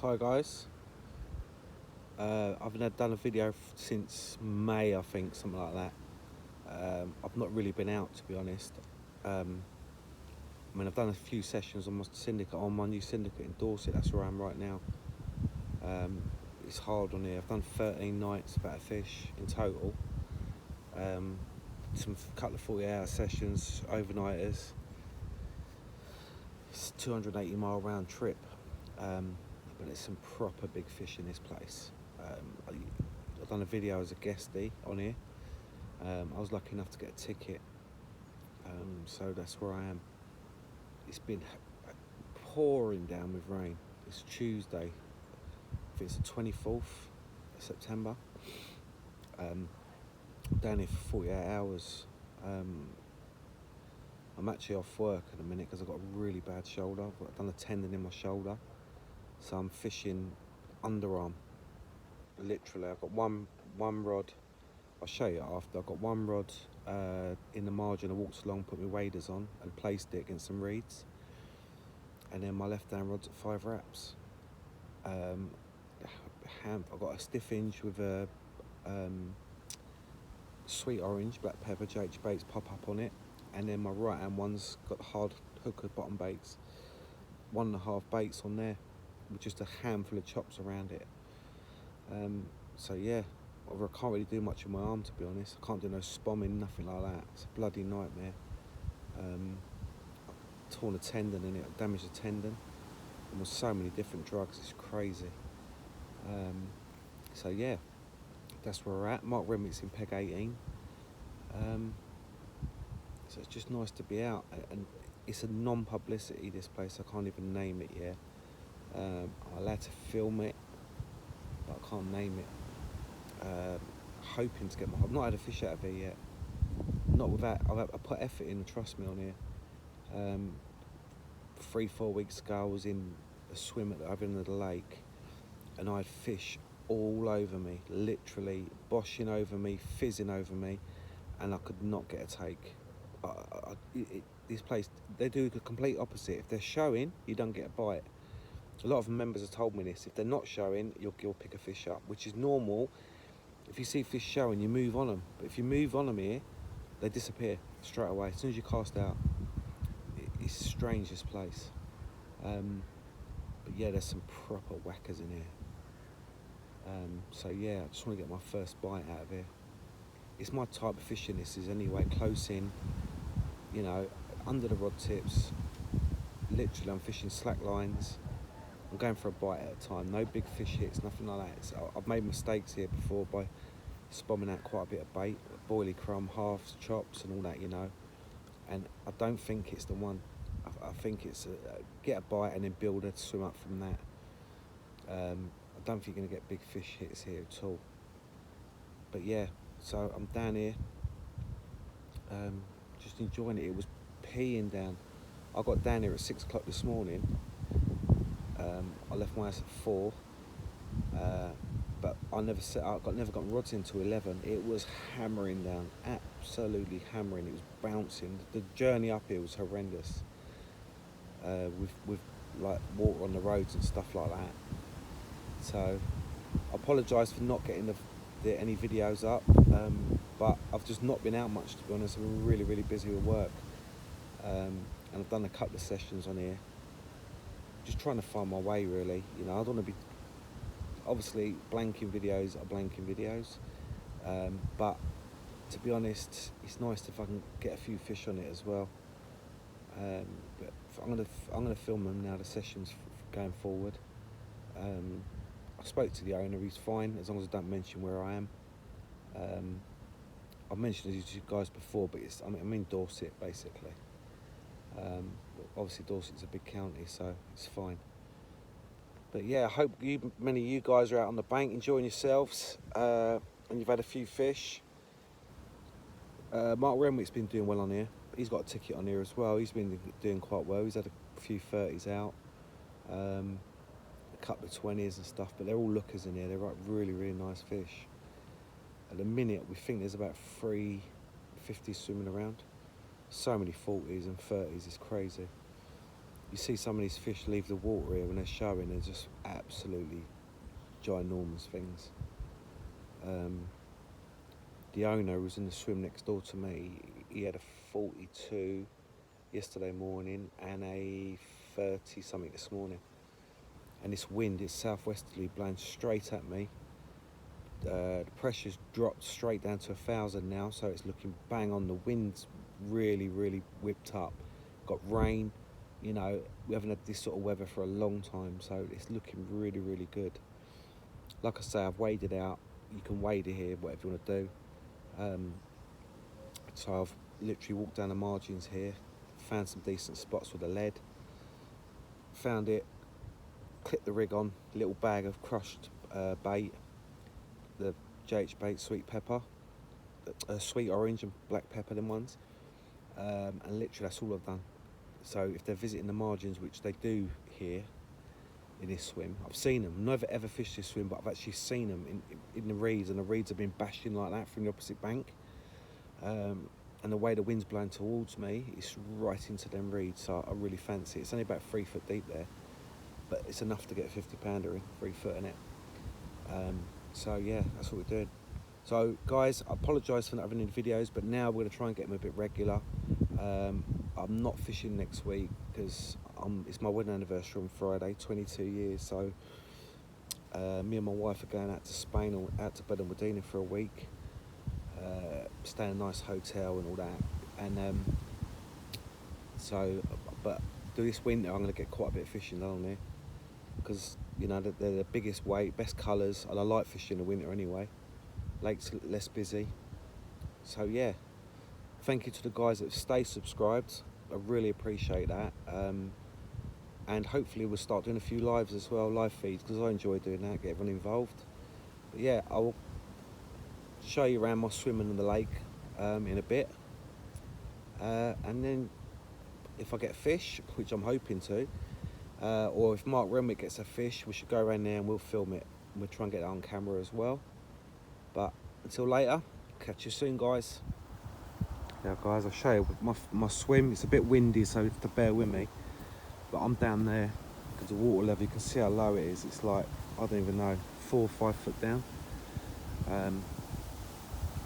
Hi guys, I've done a video since May, I think, something like that. I've not really been out, to be honest. I've done a few sessions on my syndicate, on my new syndicate in Dorset. That's where I am right now. It's hard on here. I've done 13 nights about a fish in total. Some couple of 40-hour sessions, overnighters. It's a 280-mile round trip. But there's some proper big fish in this place. I've done a video as a guestie on here. I was lucky enough to get a ticket, so that's where I am. It's been pouring down with rain. It's Tuesday, I think it's the 24th of September. I'm down here for 48 hours. I'm actually off work in a minute because I've got a really bad shoulder. I've done a tendon in my shoulder. So I'm fishing underarm. Literally, I've got one rod. I'll show you after. I've got one rod in the margin. I walked along, put my waders on, and placed it against some reeds. And then my left-hand rod's at 5 wraps. I've got a stiff hinge with a sweet orange, black pepper, JH baits pop up on it. And then my right-hand one's got hard hooker bottom baits. 1.5 baits on there, with just a handful of chops around it. So yeah, I can't really do much with my arm, to be honest. I can't do no spomming, nothing like that. It's a bloody nightmare. I've torn a tendon in it, I damaged a tendon. And with so many different drugs, it's crazy. So yeah, that's where we're at. Mark Remicks in peg 18. So it's just nice to be out, and it's a non-publicity, this place. I can't even name it yet. I'm allowed to film it, but I can't name it. Hoping to get I've not had a fish out of here yet. Not with that. I put effort in, trust me, on here. 3-4 weeks ago, I was in a swim at the other end of the lake, and I had fish all over me, literally boshing over me, fizzing over me, and I could not get a take. This place, they do the complete opposite. If they're showing, you don't get a bite. A lot of members have told me this. If they're not showing, you'll pick a fish up, which is normal. If you see fish showing, you move on them. But if you move on them here, they disappear straight away. As soon as you cast out, it's strange, this place. But yeah, there's some proper whackers in here. So yeah, I just want to get my first bite out of here. It's my type of fishing, this is anyway, close in, you know, under the rod tips. Literally, I'm fishing slack lines. I'm going for a bite at a time, no big fish hits, nothing like that. I've made mistakes here before by spomming out quite a bit of bait, boilie crumb, halves, chops and all that, you know. And I don't think it's the one. I think it's get a bite and then build a swim up from that. I don't think you're going to get big fish hits here at all. But yeah, so I'm down here, just enjoying it. It was peeing down. I got down here at 6 o'clock this morning. I left my house at 4, but I never got rods into 11. It was hammering down, absolutely hammering. It was bouncing. The journey up here was horrendous, with like water on the roads and stuff like that. So I apologise for not getting any videos up, but I've just not been out much, to be honest. I've been really, really busy with work, and I've done a couple of sessions on here. Just trying to find my way, really. You know, I don't want to be, obviously, blanking videos are blanking videos, but to be honest, it's nice if I can get a few fish on it as well. But I'm gonna film them now, the sessions going forward. I spoke to the owner, he's fine as long as I don't mention where I am. I've mentioned these to you guys before, but I'm in Dorset, basically. Obviously Dorset's a big county, so it's fine. But yeah, I hope many of you guys are out on the bank enjoying yourselves, and you've had a few fish. Mark Renwick's been doing well on here. He's got a ticket on here as well. He's been doing quite well. He's had a few 30s out, a couple of 20s and stuff, but they're all lookers in here. They're like really, really nice fish. At the minute, we think there's about 350 swimming around. So many 40s and 30s, it's crazy. You see some of these fish leave the water here when they're showing, they're just absolutely ginormous things. The owner who was in the swim next door to me, he had a 42 yesterday morning and a 30 something this morning. And this wind is southwesterly blowing straight at me. The pressure's dropped straight down to 1,000 now, so it's looking bang on. The wind's really, really whipped up. Got rain, you know, we haven't had this sort of weather for a long time, so it's looking really, really good. Like I say, I've waded out. You can wade it here, whatever you want to do. So I've literally walked down the margins here, found some decent spots with a lead, found it, clipped the rig on, little bag of crushed bait, the JH bait sweet pepper, sweet orange and black pepper, them ones, and literally that's all I've done. So if they're visiting the margins, which they do here in this swim, I've seen them, never ever fished this swim, but I've actually seen them in the reeds, and the reeds have been bashing like that from the opposite bank. And the way the wind's blowing towards me, it's right into them reeds, so I really fancy it. It's only about 3 foot deep there, but it's enough to get a 50 pounder in, 3 foot in it. So yeah, that's what we're doing. So guys, I apologise for not having any videos, but now we're going to try and get them a bit regular. I'm not fishing next week because it's my wedding anniversary on Friday, 22 years, so me and my wife are going out to Spain or out to Medina for a week. Stay in a nice hotel and all that, and so, but this winter I'm going to get quite a bit of fishing down there, because you know they're the biggest weight, best colours, and I like fishing in the winter anyway. Lake's less busy, so yeah. Thank you to the guys that stay subscribed. I really appreciate that, and hopefully we'll start doing a few lives as well, live feeds, because I enjoy doing that, get everyone involved. But yeah, I'll show you around my swimming in the lake in a bit, and then if I get fish, which I'm hoping to, or if Mark Renwick gets a fish, we should go around there and we'll film it, and we'll try and get that on camera as well. But until later, catch you soon guys. Yeah guys, I'll show you my swim. It's a bit windy, so you have to bear with me, but I'm down there because the water level, you can see how low it is. It's like, I don't even know, 4 or 5 foot down.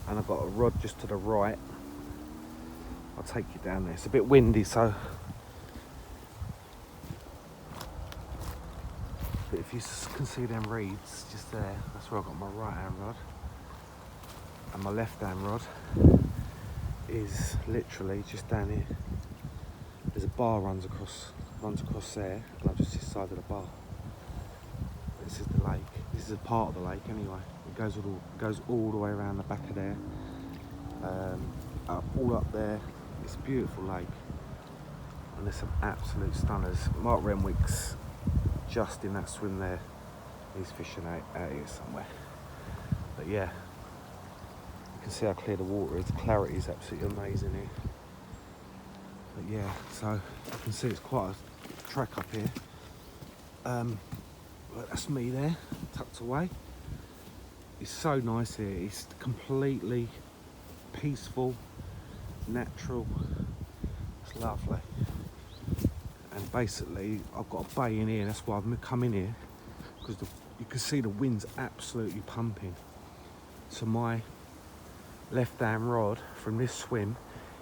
And I've got a rod just to the right. I'll take you down there. It's a bit windy, so but if you can see them reeds just there, that's where I've got my right hand rod, and my left hand rod is literally just down here. There's a bar runs across there, and I'm just this side of the bar. This is the lake. This is a part of the lake anyway. It goes all the way around the back of there, all up there. It's a beautiful lake, and there's some absolute stunners. Mark Renwick's just in that swim there. He's fishing out here somewhere. But yeah, you can see how clear the water is. The clarity is absolutely amazing here. But yeah, so you can see it's quite a track up here. But that's me there, tucked away. It's so nice here. It's completely peaceful, natural. It's lovely. And basically, I've got a bay in here. That's why I've come in here, because you can see the wind's absolutely pumping. So my left-hand rod from this swim,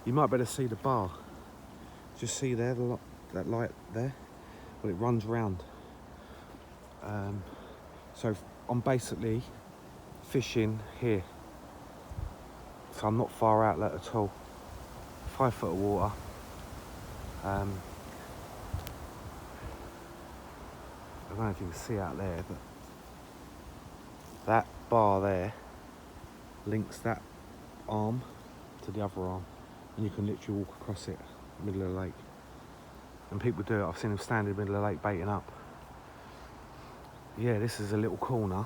you might better see the bar. Just see there, that light there? Well, it runs round. So I'm basically fishing here. So I'm not far out at all. 5 foot of water. I don't know if you can see out there, but that bar there links that arm to the other arm, and you can literally walk across it, middle of the lake. And people do it. I've seen them stand in the middle of the lake baiting up. Yeah, this is a little corner.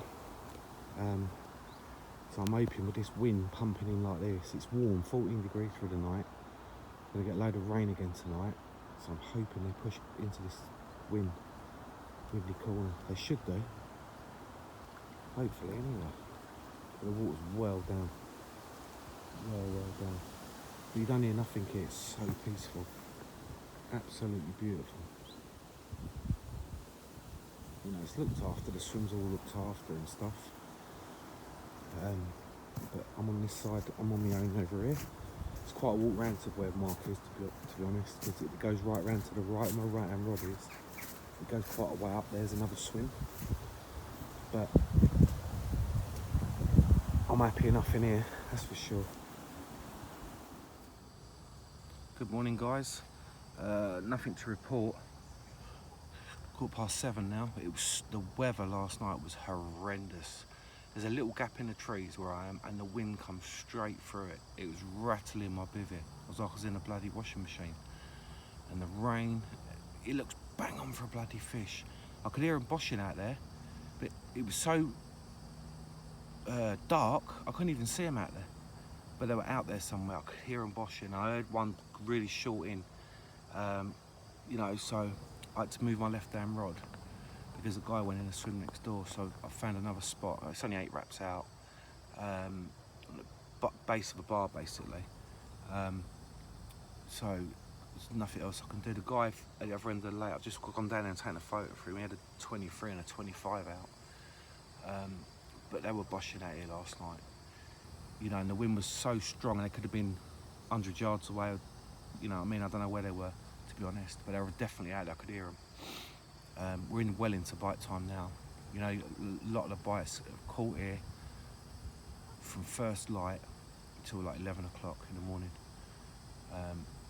So I'm hoping with this wind pumping in like this, it's warm, 14 degrees through the night. Gonna get a load of rain again tonight. So I'm hoping they push into this windy corner. They should do. Hopefully anyway. The water's well down. Well down. But you don't hear nothing here, it's so peaceful. Absolutely beautiful. it's looked after, the swim's all looked after and stuff. But I'm on this side, I'm on my own over here. It's quite a walk round to where Mark is, to be honest, because it goes right round to the right, my right hand rod is. It goes quite a way up, there's another swim. But I'm happy enough in here, that's for sure. Good morning, guys. Nothing to report. 7:15 now. It was, the weather last night was horrendous. There's a little gap in the trees where I am and the wind comes straight through it. It was rattling my bivvy. It was like I was in a bloody washing machine. And the rain, it looks bang on for a bloody fish. I could hear them boshing out there, but it was so dark, I couldn't even see them out there. But they were out there somewhere, I could hear them boshing. I heard one really short in, you know, so I had to move my left hand rod because the guy went in a swim next door, so I found another spot. It's only 8 wraps out, on the base of a bar basically. So there's nothing else I can do. The guy at the other end of the lake, I've just gone down there and taken a photo for him. He had a 23 and a 25 out. But they were boshing out here last night. You know, and the wind was so strong, and they could have been 100 yards away. You know what I mean? I don't know where they were, to be honest, but they were definitely out there. I could hear them. We're well into bite time now. You know, a lot of the bites have caught here from first light until like 11 o'clock in the morning.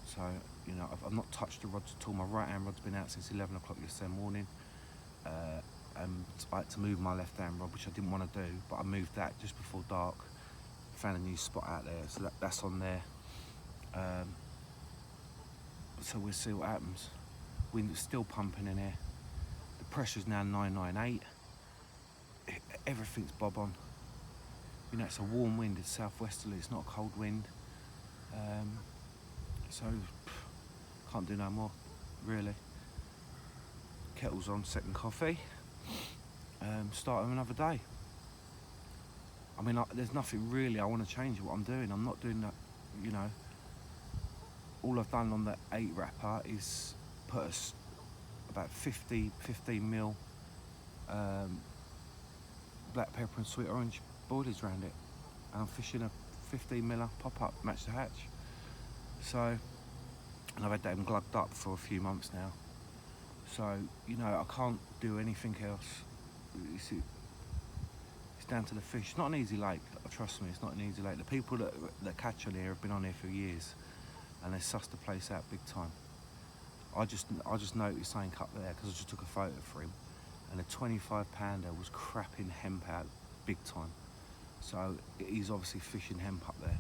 So, you know, I've not touched the rods at all. My right hand rod's been out since 11 o'clock yesterday morning. And I had to move my left hand rod, which I didn't want to do, but I moved that just before dark. Found a new spot out there, so that's on there. So we'll see what happens. Wind is still pumping in here. The pressure's now 998. Everything's bob on. You know, it's a warm wind, it's southwesterly, it's not a cold wind. So, can't do no more, really. Kettle's on, second coffee. Start of another day. I mean, there's nothing really I want to change what I'm doing. I'm not doing that, you know. All I've done on the 8 wrapper is put about 15 mil black pepper and sweet orange boilies around it. And I'm fishing a 15 miller pop-up, match the hatch. So, and I've had that glugged up for a few months now. So, you know, I can't do anything else. It's down to the fish. It's not an easy lake, trust me, it's not an easy lake. The people that catch on here have been on here for years, and they sussed the place out big time. I just noticed something up there because I just took a photo for him, and a 25 pounder was crapping hemp out big time. So he's obviously fishing hemp up there.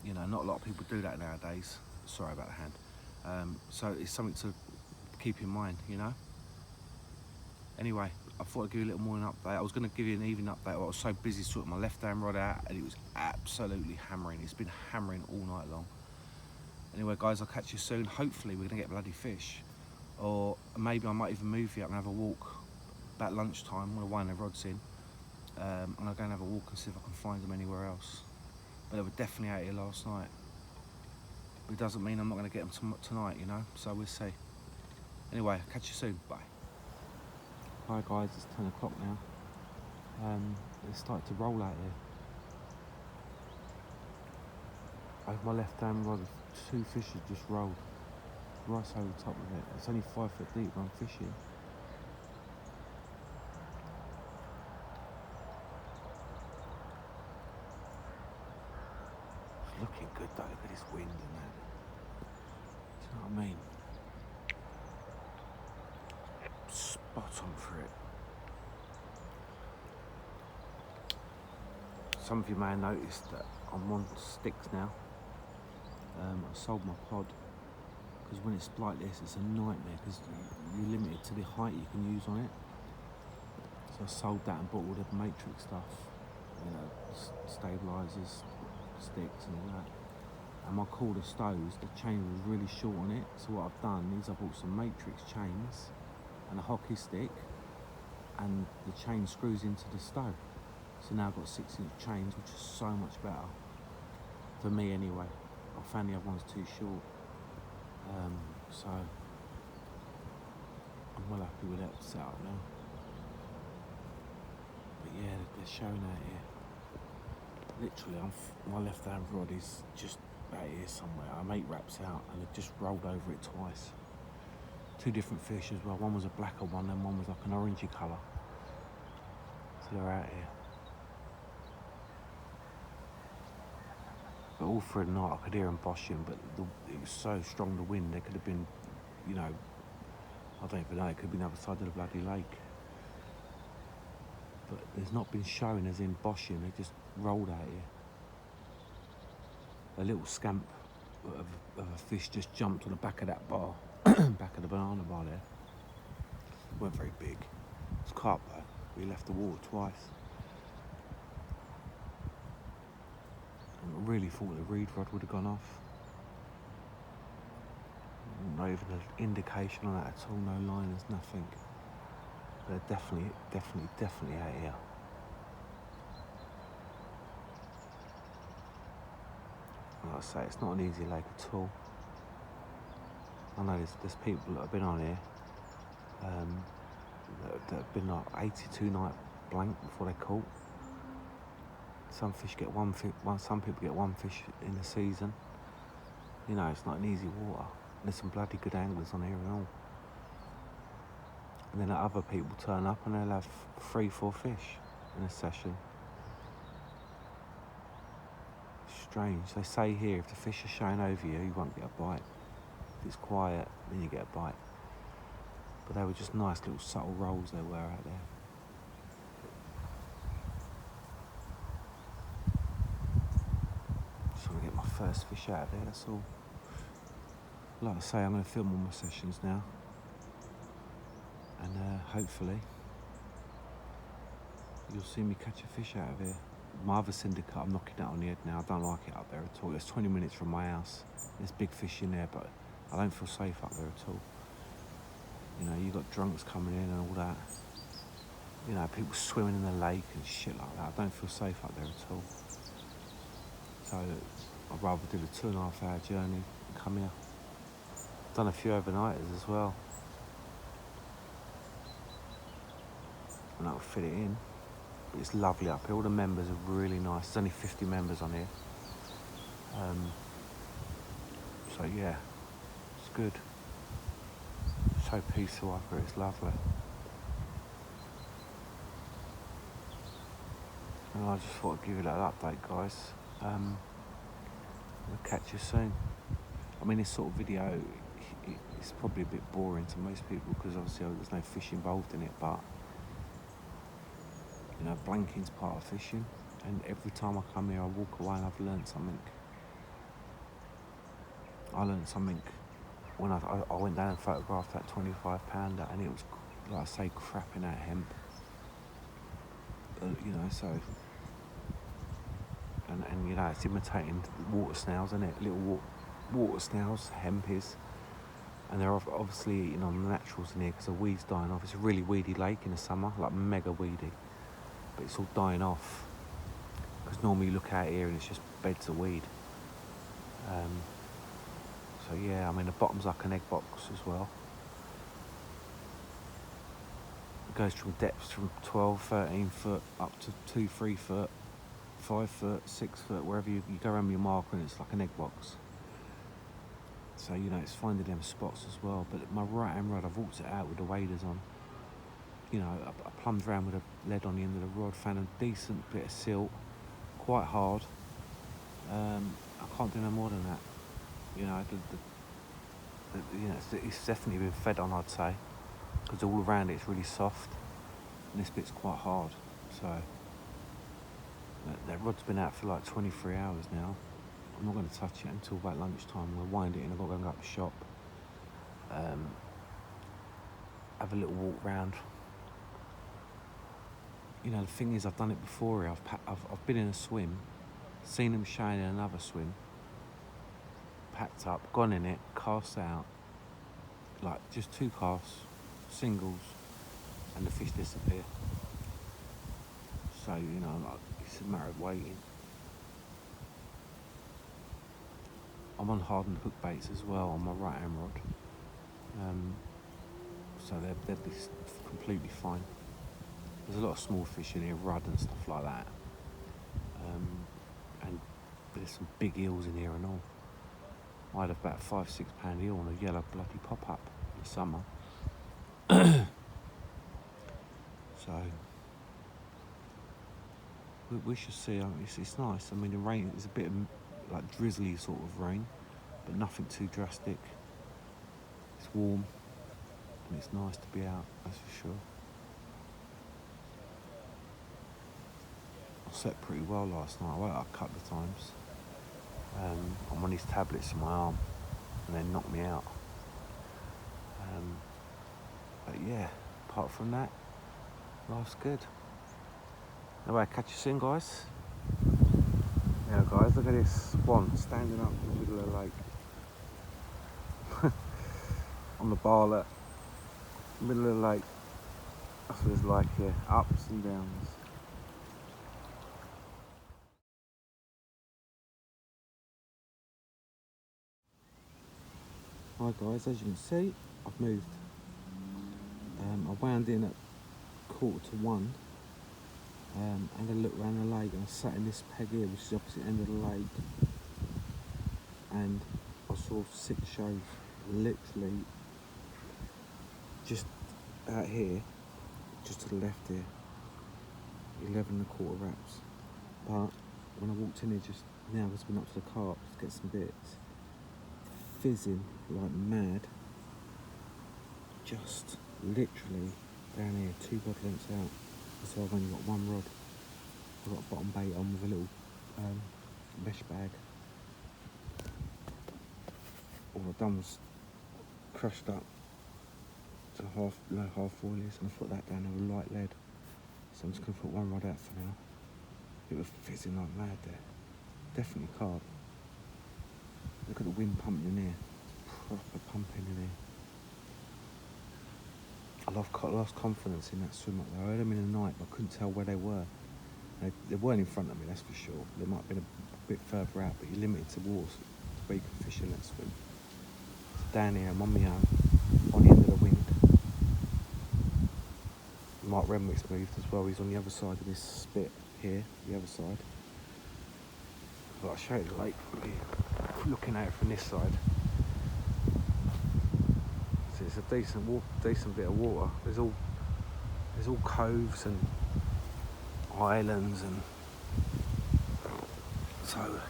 You know, not a lot of people do that nowadays. Sorry about the hand. So it's something to keep in mind, you know. Anyway, I thought I'd give you a little morning update. I was going to give you an evening update, but I was so busy sorting my left hand rod out, and it was absolutely hammering. It's been hammering all night long. Anyway, guys, I'll catch you soon. Hopefully, we're going to get bloody fish. Or maybe I might even move you up and have a walk about lunchtime when I wind the rods in. And I'll go and have a walk and see if I can find them anywhere else. But they were definitely out here last night. But it doesn't mean I'm not going to get them tonight, you know? So we'll see. Anyway, catch you soon. Bye. Hi guys, it's 10 o'clock now. It's started to roll out here. Over my left hand rod, 2 fish have just rolled right over the top of it. It's only 5 foot deep when I'm fishing. It's looking good though, look at this wind and that. Do you know what I mean? Spot on for it. Some of you may have noticed that I'm on sticks now. I sold my pod because when it's like this, it's a nightmare because you're limited to the height you can use on it. So I sold that and bought all the matrix stuff, you know, stabilisers, sticks and all that. And my cordless stows, the chain was really short on it. So what I've done is I bought some matrix chains and a hockey stick, and the chain screws into the stow. So now I've got 6-inch chains, which is so much better for me anyway. I found the other one's too short. So I'm I'm well happy with that setup now. But yeah, they're showing out here. Literally, my left hand rod is just out here somewhere. I'm 8 wraps out and I just rolled over it twice. 2 different fish as well. One was a blacker one and one was like an orangey colour. So they're out here. But all through the night I could hear them boshing, but it was so strong, the wind, there could have been, you know, I don't even know, it could have been the other side of the bloody lake. But there's not been showing as in boshing, they just rolled out here. A little scamp of a fish just jumped on the back of that bar, back of the banana bar there. Weren't very big. It's carp though. We left the water twice. I really thought the reed rod would have gone off. Not even an indication on that at all, no liners, nothing. They're definitely out here. Like I say, it's not an easy lake at all. I know there's people that have been on here that have been like 82 night blank before they're caught. Some fish get some people get one fish in the season. You know, it's not an easy water. There's some bloody good anglers on here and all. And then other people turn up and they'll have 3-4 fish in a session. Strange. They say here, if the fish are showing over you, you won't get a bite. If it's quiet, then you get a bite. But they were just nice little subtle rolls they were out there. Just want to get my first fish out of there, that's all. Like I say, I'm going to film all my sessions now. And hopefully you'll see me catch a fish out of here. My other syndicate, I'm knocking that on the head now. I don't like it up there at all. It's 20 minutes from my house. There's big fish in there, but I don't feel safe up there at all. You know, you got drunks coming in and all that. You know, people swimming in the lake and shit like that. I don't feel safe up there at all. So I'd rather do the 2.5 hour journey and come here. Done a few overnighters as well. And that'll fit it in. But it's lovely up here. All the members are really nice. There's only 50 members on here. So yeah, it's good. So peaceful up here, it's lovely. And I just thought I'd give you that update, guys. I'll catch you soon. I mean, this sort of video, it's probably a bit boring to most people because obviously there's no fish involved in it, but you know, blanking's part of fishing, and every time I come here I walk away and I've learned something. I learned something when I went down and photographed that 25 pounder, and it was, like I say, crapping out hemp. You know, so, and you know, it's imitating water snails, isn't it? Little water snails, hemp is. And they're obviously eating on the naturals in here because the weed's dying off. It's a really weedy lake in the summer, like mega weedy. But it's all dying off because normally you look out here and it's just beds of weed. So yeah, I mean the bottom's like an egg box as well. It goes from depths from 12, 13 foot up to 2, 3 foot, 5 foot, 6 foot, wherever you go around your marker, and it's like an egg box. So you know, it's finding them spots as well. But my right hand rod, I've walked it out with the waders on. You know, I plumbed around with a lead on the end of the rod, found a decent bit of silt, quite hard. I can't do no more than that. You know, you know, it's definitely been fed on, I'd say, because all around it's really soft, and this bit's quite hard. So that rod's been out for like 23 hours now. I'm not going to touch it until about lunchtime. I'm going to wind it in. I've got to go up the shop, have a little walk round. You know, the thing is, I've done it before here. I've been in a swim, seen them showing in another swim, packed up, gone in it, cast out, like just 2 casts, singles, and the fish disappear. So, you know, like, it's a matter of waiting. I'm on hardened hook baits as well on my right hand rod. so they'd be completely fine. There's a lot of small fish in here, rudd and stuff like that. And there's some big eels in here and all. I had about a £5-6 eel on a yellow bloody pop-up in the summer. So we shall see. It's nice. I mean, the rain is a bit of like drizzly sort of rain, but nothing too drastic. It's warm and it's nice to be out, that's for sure. I slept pretty well last night. I woke up a couple of times on one of these tablets in my arm, and they knocked me out. But yeah, apart from that, life's good. Anyway, catch you soon, guys. Yeah, guys, look at this swan standing up in the middle of the lake. On the bar, middle of the lake. That's what it's like here, ups and downs. Hi guys, as you can see, I've moved. I wound in at 1:45, and I looked around the lake, and I sat in this peg here, which is the opposite end of the lake, and I saw 6 shows, literally just out here, just to the left here, 11 1/4 wraps. But when I walked in here just now, because I've been up to the carp to get some bits, fizzing like mad, just literally down here, 2 rod lengths out. So I've only got 1 rod. I've got a bottom bait on with a little mesh bag. All I've done was crushed up to half foilies, and I put that down there with light lead. So I'm just going to put 1 rod out for now. It was fizzing like mad there. Definitely carp. Look at the wind pumping in here. Proper pumping in here. I lost confidence in that swim up there. I heard them in the night, but I couldn't tell where they were. They weren't in front of me, that's for sure. They might have been a bit further out, but you're limited to water where you can fish in that swim. So down here, I'm on my own, on the end of the wind. Mark Renwick's moved as well. He's on the other side of this spit here, the other side. But I'll show you the lake from here, looking at it from this side. So it's a decent bit of water. There's all coves and islands, and so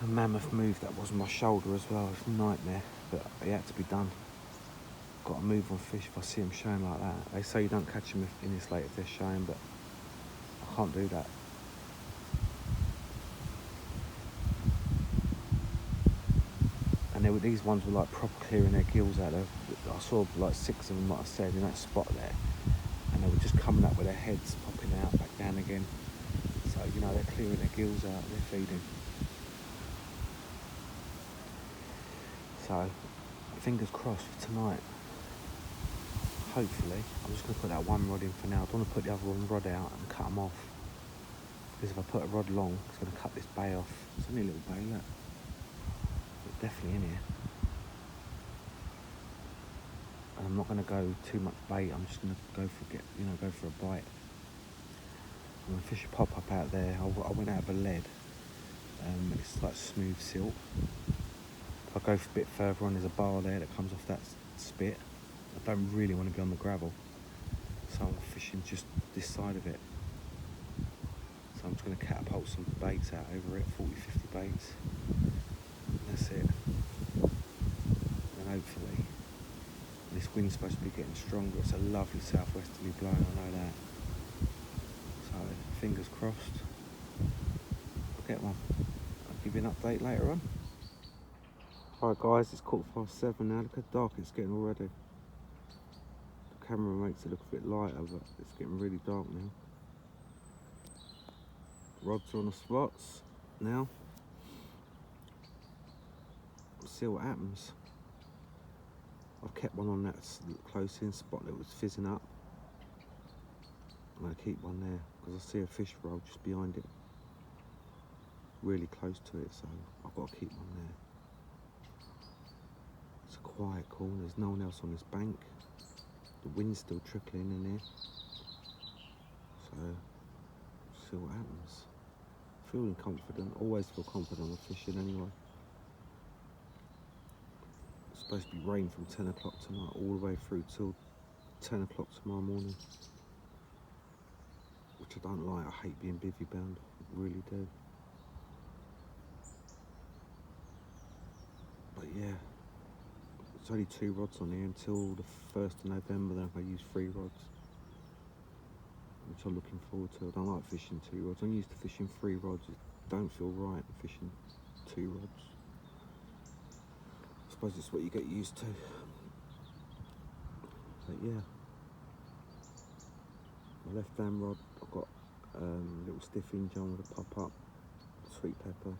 a mammoth move that was my shoulder as well. It's a nightmare, but it had to be done. Got to move on fish if I see them showing like that. They say you don't catch them in this lake if they're showing, but I can't do that. And these ones were like proper clearing their gills out of. I saw like 6 of them, like I said, in that spot there, and they were just coming up with their heads popping out, back down again. So you know, they're clearing their gills out, they're feeding. So fingers crossed for tonight. Hopefully, I'm just going to put that 1 rod in for now. I don't want to put the other 1 rod out and cut them off, because if I put a rod long, it's going to cut this bay off. It's only a little bay, look. But definitely in here. And I'm not going to go too much bait. I'm just going to go for a bite. I'm going to fish a pop up out there. I went out of a lead. It's like smooth silt. If I go a bit further on, there's a bar there that comes off that spit. I don't really want to be on the gravel, so I'm fishing just this side of it. So I'm just going to catapult some baits out over it, 40-50 baits. That's it. And hopefully, this wind's supposed to be getting stronger. It's a lovely southwesterly blowing, I know that. So fingers crossed, I'll get one. I'll give you an update later on. Alright guys, it's 7:15 now. Look how dark it's getting already. The camera makes it look a bit lighter, but it's getting really dark now. Rods are on the spots now. We'll see what happens. I've kept one on that close in spot that was fizzing up. I'm going to keep one there because I see a fish roll just behind it, really close to it, so I've got to keep one there. It's a quiet corner, there's no one else on this bank. The wind's still trickling in here, so see what happens. Feeling confident, always feel confident with fishing anyway. It's supposed to be rain from 10 o'clock tonight all the way through till 10 o'clock tomorrow morning, which I don't like. I hate being bivvy bound, I really do. But yeah, it's only 2 rods on here until the 1st of November, then I use 3 rods, which I'm looking forward to. I don't like fishing 2 rods. I'm used to fishing 3 rods. It don't feel right fishing 2 rods. I suppose it's what you get used to. But yeah, my left hand rod, I've got a little stiff hinge on with a pop up, sweet pepper,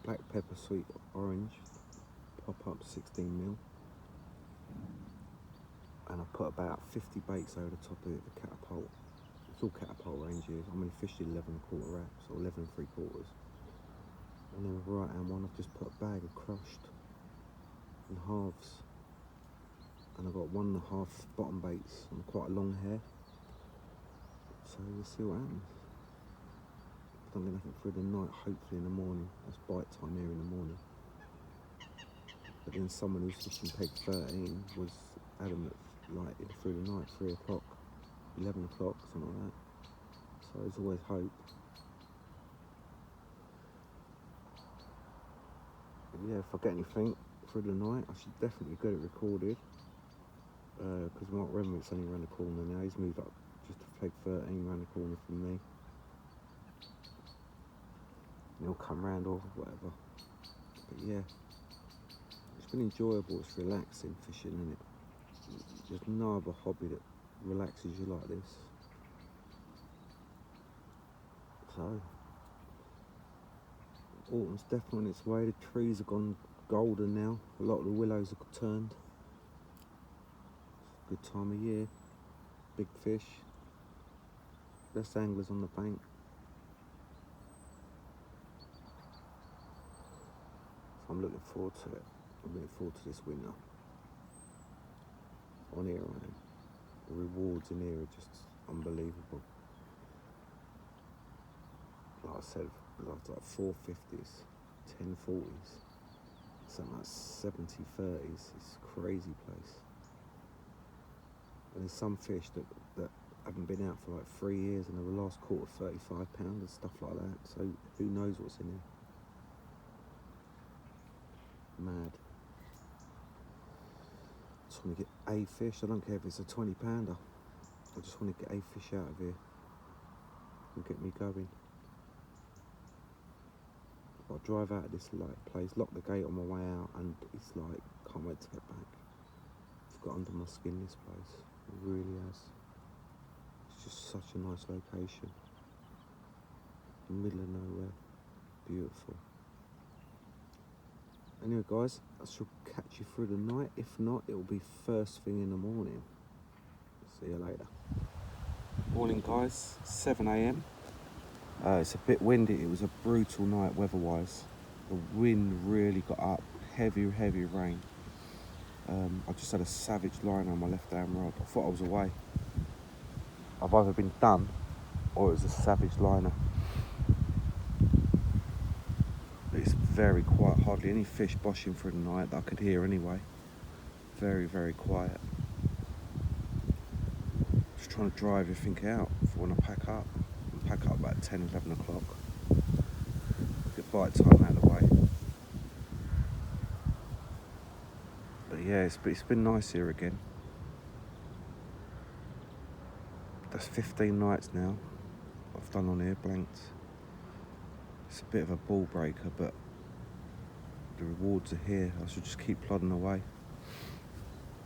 black pepper, sweet orange, pop up 16mm, and I put about 50 baits over the top of it, the catapult. It's all catapult range here. I'm only fished 11 1/4 wraps or 11 3/4. And then with the right hand one, I've just put a bag of crushed in halves. And I've got 1.5 bottom baits on quite a long hair. So we'll see what happens. If I don't get nothing through the night, hopefully in the morning. That's bite time here in the morning. But then someone who's fishing peg 13 was adamant, like through the night, 3 o'clock, 11 o'clock, something like that. So there's always hope. But yeah, if I get anything through the night, I should definitely get it recorded. Because Mark Renwick's only around the corner now. He's moved up just to peg 13 around the corner from me. And he'll come round or whatever. But yeah, it's been enjoyable. It's relaxing fishing, isn't it? There's no other hobby that relaxes you like this. So autumn's definitely on its way. The trees have gone golden now. A lot of the willows have turned. Good time of year. Big fish. Best anglers on the bank. So I'm looking forward to it. I'm looking forward to this winter. On here I am. The rewards in here are just unbelievable. Like I said, like 450s, 1040s, something like 70-30s. It's a crazy place. And there's some fish that haven't been out for like 3 years and they were last caught at £35 and stuff like that. So who knows what's in here? Mad. Just want to get a fish. I don't care if it's a 20-pounder. I just want to get a fish out of here and get me going. I'll drive out of this place, lock the gate on my way out, and it's like, can't wait to get back. It's got under my skin, this place. It really has. It's just such a nice location. In the middle of nowhere. Beautiful. Anyway guys, I shall catch you through the night. If not, it will be first thing in the morning. See you later. Morning guys, 7 AM. It's a bit windy. It was a brutal night weather-wise. The wind really got up. Heavy rain. I just had a savage line on my left-hand rod. I thought I was away. I've either been done or it was a savage liner. It's very quiet. Hardly any fish boshing through the night that I could hear anyway. Very quiet. Just trying to dry everything out for when I pack up. Pack up about 10, 11 o'clock. Get bite time out of the way. But yeah, it's been nice here again. That's 15 nights now I've done on here, blanked. It's a bit of a ball breaker, but the rewards are here. I should just keep plodding away.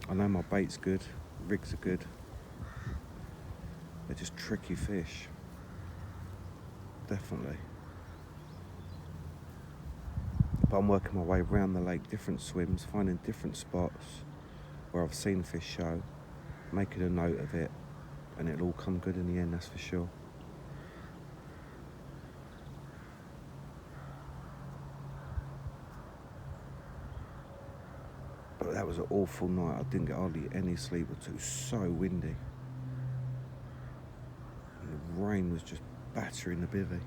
I know my bait's good, rigs are good. They're just tricky fish. Definitely. But I'm working my way around the lake, different swims, finding different spots where I've seen fish show, making a note of it, and it'll all come good in the end, that's for sure. But that was an awful night. I didn't get hardly any sleep at all. It was so windy. And the rain was just battering the bivvy.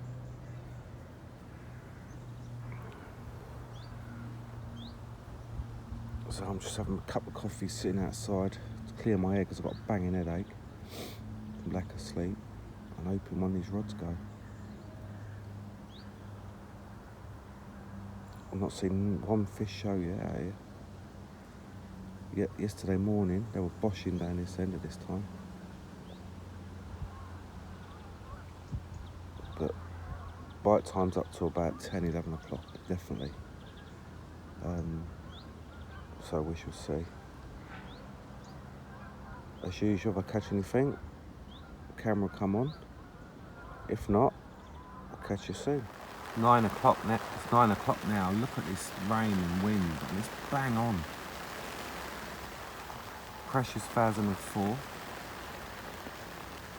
So I'm just having a cup of coffee sitting outside to clear my head because I've got a banging headache from lack of sleep, and hoping one of these rods go. I've not seen one fish show yet out here. Yet yesterday morning they were boshing down this end at this time. But bite time's up to about 10, 11 o'clock, definitely. So we shall see. As usual, if I catch anything, the camera will come on. If not, I'll catch you soon. 9 o'clock now. It's 9 o'clock now. Look at this rain and wind, and it's bang on. Precious 1004.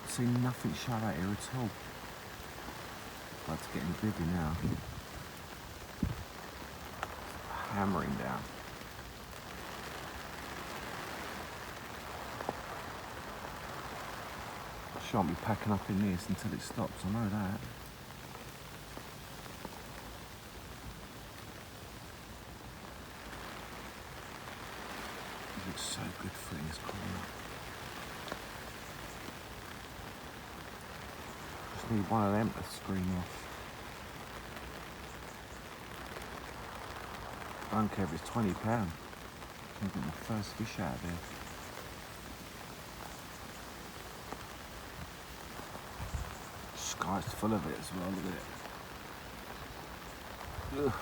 See nothing show out here at all. About to get in the bivvy now. Hammering down. I shan't be packing up in this until it stops, I know that. It looks so good for in this corner. Just need one of them to screen off. I don't care if it's £20. I can get my first fish out of there. Sky's full of it as well, look at it. Ugh.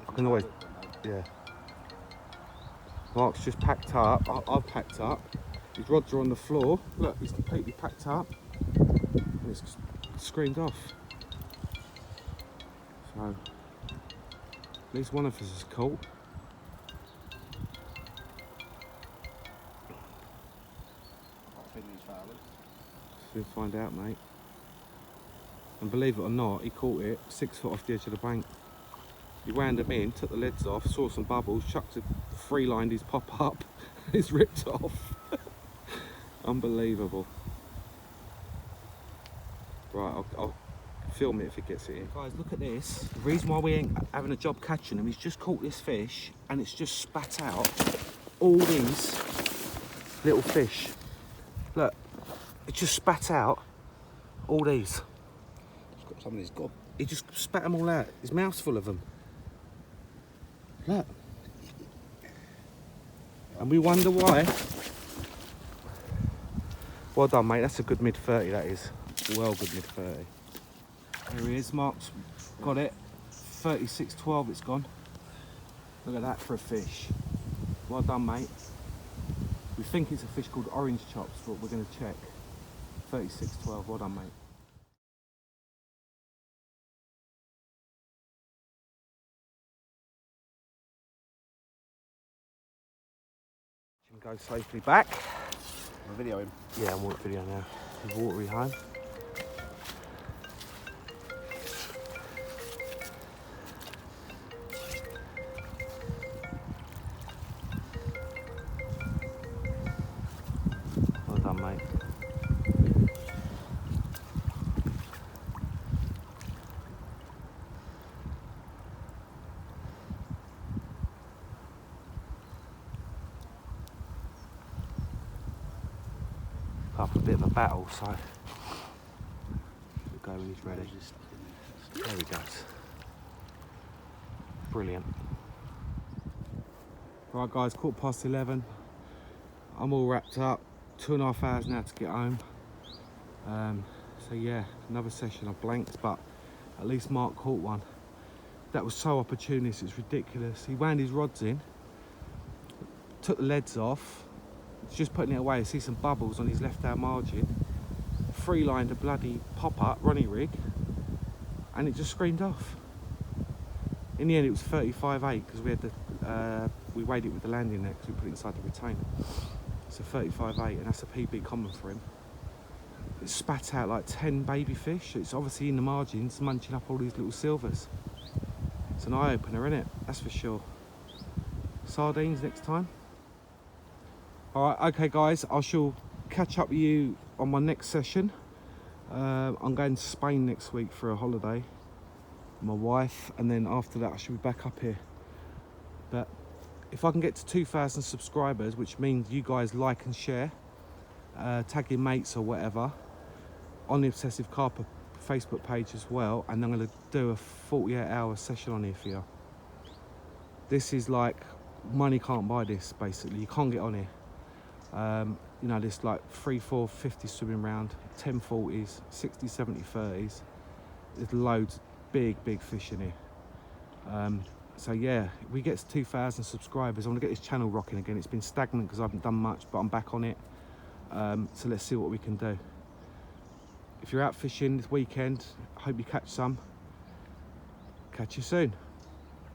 I can always, yeah. Mark's just packed up. I've packed up. His rods are on the floor. Look, he's completely packed up. And it's screamed off. So, at least one of us is caught. We'll find out, mate. And believe it or not, he caught it 6 foot off the edge of the bank. He wound them in, took the leads off, saw some bubbles, chucked it, free-lined his pop-up, it's ripped off. Unbelievable. Right, I'll film it if it gets it in. Guys, look at this. The reason why we ain't having a job catching him, he's just caught this fish and it's just spat out all these little fish. Look, it just spat out all these. He's got some in his gob. He just spat them all out. His mouth's full of them. Look. And we wonder why. Well done, mate. That's a good mid-30, that is. Well good mid-30. Here he is, Mark's got it. 36.12 it's gone. Look at that for a fish. Well done, mate. We think it's a fish called orange chops, but we're going to check. 36.12, well done, mate. Go safely back. I'll video him. Yeah, I'm watching video now. He's watery home. Well done, mate. Up a bit of a battle, so we'll go when he's ready. There he goes. Brilliant. Right guys, 11:15. I'm all wrapped up. 2.5 hours now to get home. So yeah, another session I blanked, but at least Mark caught one. That was so opportunist, it's ridiculous. He wound his rods in, took the leads off, just putting it away. I see some bubbles on his left hand margin, free lined a bloody pop-up runny rig, and it just screamed off. In the end it was 35.8 because we had the we weighed it with the landing net because we put it inside the retainer. It's a 35.8 and that's a PB common for him. It spat out like 10 baby fish. It's obviously in the margins, munching up all these little silvers. It's an eye-opener, isn't it? That's for sure. Sardines next time. All right, okay guys, I shall catch up with you on my next session. I'm going to Spain next week for a holiday, my wife, and then after that I should be back up here. But if I can get to 2,000 subscribers, which means you guys like and share, tag your mates or whatever, on the Obsessive Carper Facebook page as well, and I'm going to do a 48-hour session on here for you. This is like, money can't buy this, basically. You can't get on here. You know, there's like 3, 4, 50 swimming round, 10 40s, 60, 70, 30s. There's loads, big fish in here. So yeah, if we get to 2,000 subscribers, I want to get this channel rocking again. It's been stagnant because I haven't done much, but I'm back on it. So let's see what we can do. If you're out fishing this weekend, I hope you catch some. Catch you soon.